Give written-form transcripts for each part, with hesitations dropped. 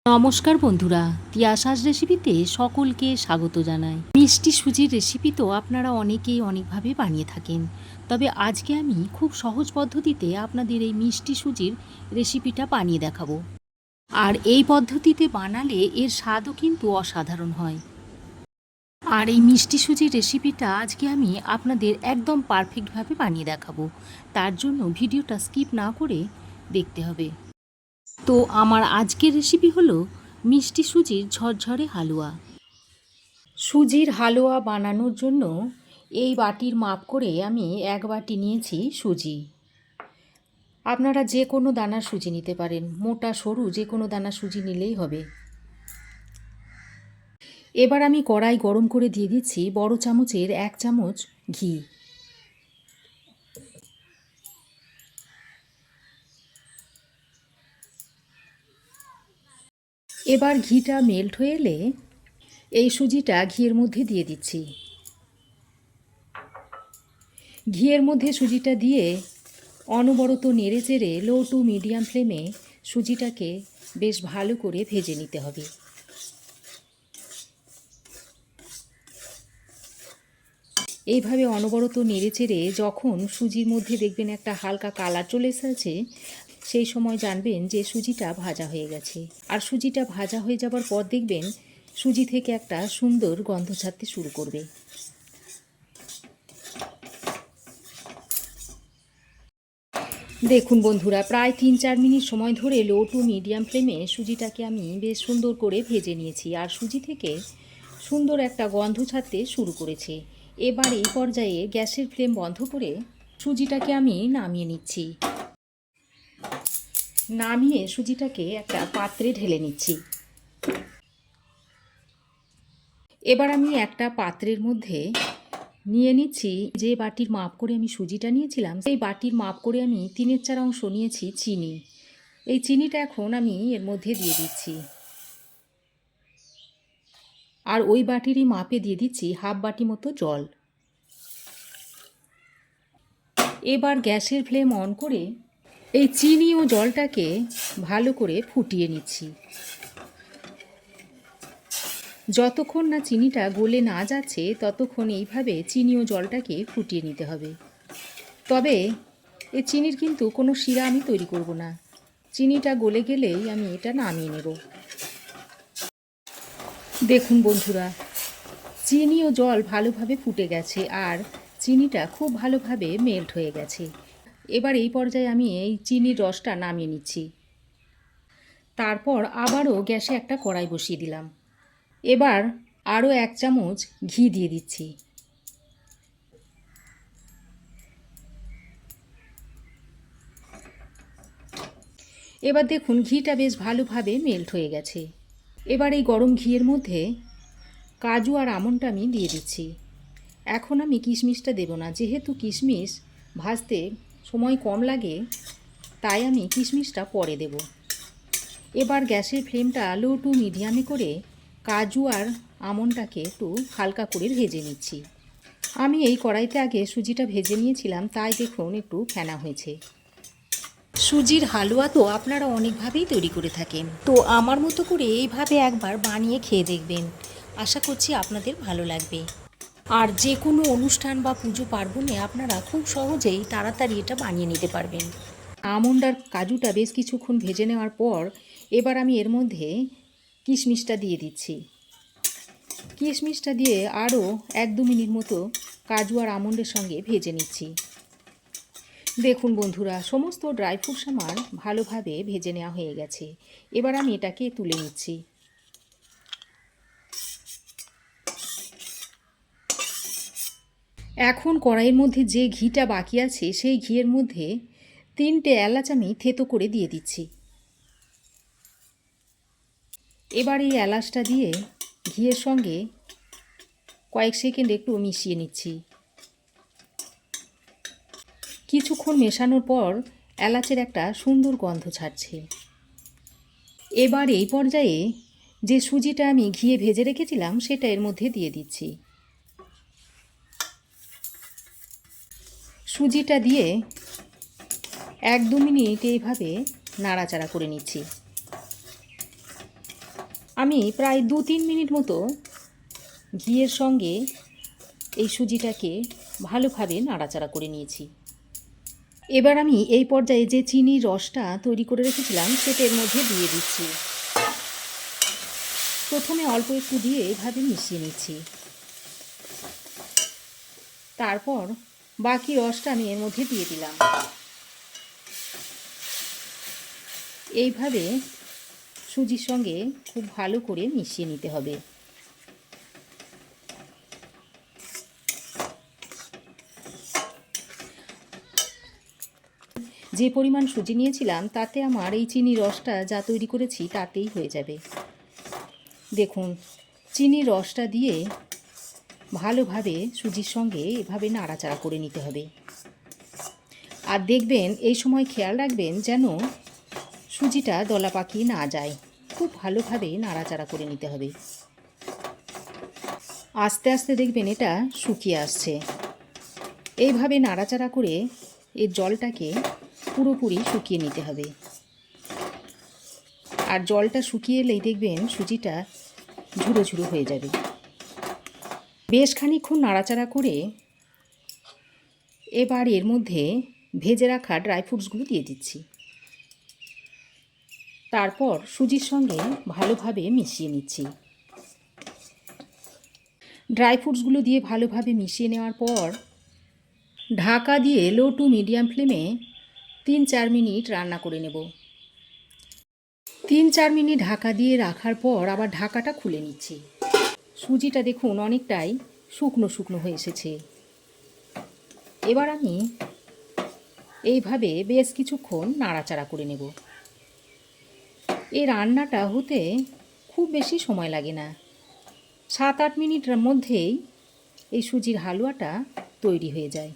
নমস্কার বন্ধুরা, তিয়াসাস রেসিপিতে সকলকে স্বাগত জানাই। মিষ্টি সুজির রেসিপি তো আপনারা অনেকেই অনেকভাবে বানিয়ে থাকেন, তবে আজকে আমি খুব সহজ পদ্ধতিতে আপনাদের এই মিষ্টি সুজির রেসিপিটা বানিয়ে দেখাবো। আর এই পদ্ধতিতে বানালে এর স্বাদও কিন্তু অসাধারণ হয়। আর এই মিষ্টি সুজির রেসিপিটা আজকে আমি আপনাদের একদম পারফেক্টভাবে বানিয়ে দেখাবো। তার জন্য ভিডিওটা স্কিপ না করে দেখতে হবে। তো আমার আজকের রেসিপি হলো মিষ্টি সুজির ঝরঝরে হালুয়া। সুজির হালুয়া বানানোর জন্য এই বাটির মাপ করে আমি 1 বাটি নিয়েছি সুজি। আপনারা যে কোনো দানার সুজি নিতে পারেন, মোটা সরু যে কোনো দানার সুজি নিলেই হবে। এবার আমি কড়াই গরম করে দিয়ে দিচ্ছি বড় চামচের 1 চামচ ঘি। এবার ঘিটা মেল্ট হয়ে এলে এই সুজিটা ঘিয়ের মধ্যে দিয়ে দিচ্ছি। ঘিয়ের মধ্যে সুজিটা দিয়ে অনবরত নেড়ে চেড়ে লো টু মিডিয়াম ফ্লেমে সুজিটাকে বেশ ভালো করে ভেজে নিতে হবে। এইভাবে অনবরত নেড়ে চেড়ে যখন সুজির মধ্যে দেখবেন একটা হালকা কালার চলে এসেছে, সেই সময় জানবেন যে সুজিটা ভাজা হয়ে গেছে। আর সুজিটা ভাজা হয়ে যাবার পর দেখবেন সুজি থেকে একটা সুন্দর গন্ধ ছাড়তে শুরু করবে। দেখুন বন্ধুরা, প্রায় 3-4 মিনিট সময় ধরে লো টু মিডিয়াম ফ্লেমে সুজিটাকে আমি বেশ সুন্দর করে ভেজে নিয়েছি। আর সুজি থেকে সুন্দর একটা গন্ধ ছাড়তে শুরু করেছে। এবার এই পর্যায়ে গ্যাসের ফ্লেম বন্ধ করে সুজিটাকে আমি নামিয়ে নিচ্ছি। নামিয়ে সুজিটাকে একটা পাত্রে ঢেলে নিচ্ছি। এবার আমি একটা পাত্রের মধ্যে নিয়ে নিচ্ছি যে বাটির মাপ করে আমি সুজিটা নিয়েছিলাম, সেই বাটির মাপ করে আমি 3/4 অংশ নিয়েছি চিনি। এই চিনিটা এখন আমি এর মধ্যে দিয়ে দিচ্ছি। আর ওই বাটিরই মাপে দিয়ে দিচ্ছি হাফ বাটি মতো জল। এবার গ্যাসের ফ্লেম অন করে এই চিনি ও জলটাকে ভালো করে ফুটিয়ে নিচ্ছি। যতক্ষণ না চিনিটা গলে না যাচ্ছে ততক্ষণ এইভাবে চিনি ও জলটাকে ফুটিয়ে নিতে হবে। তবে এই চিনির কিন্তু কোনো শিরা আমি তৈরি করব না। চিনিটা গলে গেলেই আমি এটা নামিয়ে নেব। দেখুন বন্ধুরা, চিনি ও জল ভালোভাবে ফুটে গেছে আর চিনিটা খুব ভালোভাবে মেল্ট হয়ে গেছে। এবার এই পর্যায়ে আমি এই চিনির রসটা নামিয়ে নিচ্ছি। তারপর আবারও গ্যাসে একটা কড়াই বসিয়ে দিলাম। এবার আরও 1 চামচ ঘি দিয়ে দিচ্ছি। এবার দেখুন ঘিটা বেশ ভালোভাবে মেল্ট হয়ে গেছে। এবার এই গরম ঘিয়ের মধ্যে কাজু আর আমন্ডটা আমি দিয়ে দিচ্ছি। এখন আমি কিশমিশটা দেব না, যেহেতু কিশমিশ ভাজতে সময় কম লাগে, তাই আমি কিশমিশটা পরে দেব। এবার গ্যাসের ফ্লেমটা লো টু মিডিয়ামে করে কাজু আর আমন্ডটাকে একটু হালকা করে ভেজে নিচ্ছি। আমি এই কড়াইতে আগে সুজিটা ভেজে নিয়েছিলাম, তাই দেখুন একটু ফেনা হয়েছে। সুজির হালুয়া তো আপনারা অনেকভাবেই তৈরি করে থাকেন, তো আমার মতো করে এইভাবে একবার বানিয়ে খেয়ে দেখবেন। আশা করছি আপনাদের ভালো লাগবে। আর যে কোনো অনুষ্ঠান বা পুজো পার্বণে আপনারা খুব সহজেই তাড়াতাড়ি এটা বানিয়ে নিতে পারবেন। আমন্ড আর কাজুটা বেশ কিছুক্ষণ ভেজে নেওয়ার পর এবার আমি এর মধ্যে কিশমিশটা দিয়ে দিচ্ছি। কিশমিশটা দিয়ে আরও 1-2 মিনিট মতো কাজু আর আমন্ডের সঙ্গে ভেজে নিচ্ছি। দেখুন বন্ধুরা, সমস্ত ড্রাই ফ্রুটস আমার ভালোভাবে ভেজে নেওয়া হয়ে গেছে। এবার আমি এটাকে তুলে নিচ্ছি। এখন কড়াইয়ের মধ্যে যে ঘিটা বাকি আছে সেই ঘিয়ের মধ্যে 3টে এলাচ আমি থেতো করে দিয়ে দিচ্ছি। এবার এই এলাচটা দিয়ে ঘিয়ের সঙ্গে কয়েক সেকেন্ড একটু মিশিয়ে নিচ্ছি। কিছুক্ষণ মেশানোর পর এলাচের একটা সুন্দর গন্ধ ছাড়ছে। এবার এই পর্যায়ে যে সুজিটা আমি ঘিয়ে ভেজে রেখেছিলাম সেটা এর মধ্যে দিয়ে দিচ্ছি। সুজিটা দিয়ে 1-2 মিনিট এইভাবে নাড়াচাড়া করে নিচ্ছি। আমি প্রায় 2-3 মিনিট মতো ঘিয়ের সঙ্গে এই সুজিটাকে ভালোভাবে নাড়াচাড়া করে নিয়েছি। এবার আমি এই পর্যায়ে যে চিনির রসটা তৈরি করে রেখেছিলাম সেটা এর মধ্যে দিয়ে দিচ্ছি। প্রথমে অল্প একটু দিয়ে এভাবে মিশিয়ে নিচ্ছি। তারপর বাকি রসটা আমি এর মধ্যে দিয়ে দিলাম। এইভাবে সুজির সঙ্গে খুব ভালো করে মিশিয়ে নিতে হবে। যে পরিমাণ সুজি নিয়েছিলাম তাতে আমার এই চিনির রসটা যা তৈরি করেছি তাতেই হয়ে যাবে। দেখুন, চিনির রসটা দিয়ে ভালোভাবে সুজির সঙ্গে এভাবে নাড়াচাড়া করে নিতে হবে। আর দেখবেন এই সময় খেয়াল রাখবেন যেন সুজিটা দলা পাকিয়ে না যায়। খুব ভালোভাবে নাড়াচাড়া করে নিতে হবে। আস্তে আস্তে দেখবেন এটা শুকিয়ে আসছে। এইভাবে নাড়াচাড়া করে এর জলটাকে পুরোপুরি শুকিয়ে নিতে হবে। আর জলটা শুকিয়ে এলেই দেখবেন সুজিটা ঝুড়ো ঝুড়ো হয়ে যাবে। বেশ খানিকক্ষণ নাড়াচাড়া করে এবার এর মধ্যে ভেজে রাখা ড্রাই ফ্রুটসগুলো দিয়ে দিচ্ছি। তারপর সুজির সঙ্গে ভালোভাবে মিশিয়ে নিচ্ছি। ড্রাই ফ্রুটসগুলো দিয়ে ভালোভাবে মিশিয়ে নেওয়ার পর ঢাকা দিয়ে লো টু মিডিয়াম ফ্লেমে 3-4 মিনিট রান্না করে নেব। 3-4 মিনিট ঢাকা দিয়ে রাখার পর আবার ঢাকাটা খুলে নিচ্ছি। সুজিটা দেখুন অনেকটাই শুকনো শুকনো হয়ে এসেছে। এবার আমি এইভাবে বেশ কিছুক্ষণ নাড়াচাড়া করে নেব। এই রান্নাটা হতে খুব বেশি সময় লাগে না। 7-8 মিনিটের মধ্যেই এই সুজির হালুয়াটা তৈরি হয়ে যায়।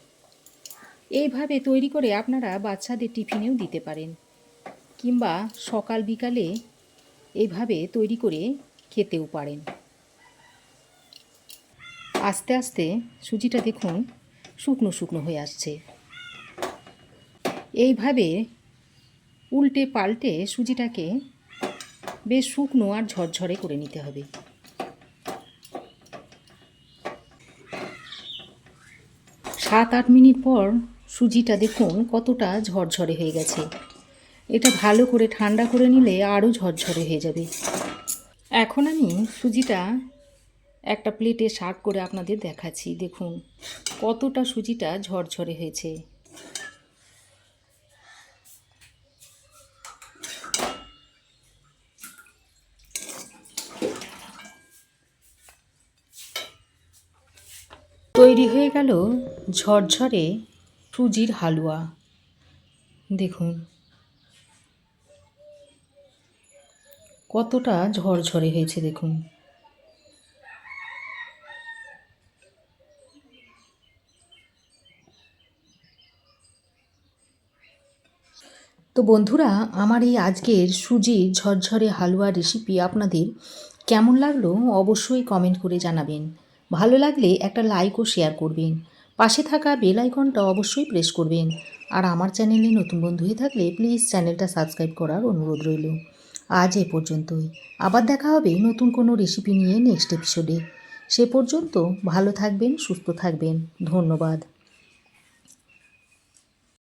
এইভাবে তৈরি করে আপনারা বাচ্চাদের টিফিনেও দিতে পারেন, কিংবা সকাল বিকালে এইভাবে তৈরি করে খেতেও পারেন। আস্তে আস্তে সুজিটা দেখুন শুকনো শুকনো হয়ে আসছে। এইভাবে উল্টে পাল্টে সুজিটাকে বেশ শুকনো আর ঝরঝরে করে নিতে হবে। 7-8 মিনিট পর সুজিটা দেখুন কতটা ঝরঝরে হয়ে গেছে। এটা ভালো করে ঠান্ডা করে নিলে আরও ঝরঝরে হয়ে যাবে। এখন আমি সুজিটা একটা প্লেটে সার্ভ করে আপনাদের দেখাচ্ছি। দেখুন কতটা সুজিটা ঝরঝরে হয়েছে। তৈরি হয়ে গেল ঝরঝরে সুজির হালুয়া। দেখুন কতটা ঝরঝরে হয়েছে দেখুন। তো বন্ধুরা, আমার এই আজকের সুজির ঝরঝরে হালুয়া রেসিপি আপনাদের কেমন লাগলো অবশ্যই কমেন্ট করে জানাবেন। ভালো লাগলে একটা লাইক ও শেয়ার করবেন। পাশে থাকা বেল আইকনটা অবশ্যই প্রেস করবেন। আর আমার চ্যানেলে নতুন বন্ধু হয়ে থাকলে প্লিজ চ্যানেলটা সাবস্ক্রাইব করার অনুরোধ রইল। আজ এ পর্যন্তই। আবার দেখা হবে নতুন কোনো রেসিপি নিয়ে নেক্সট এপিসোডে। সে পর্যন্ত ভালো থাকবেন, সুস্থ থাকবেন। ধন্যবাদ।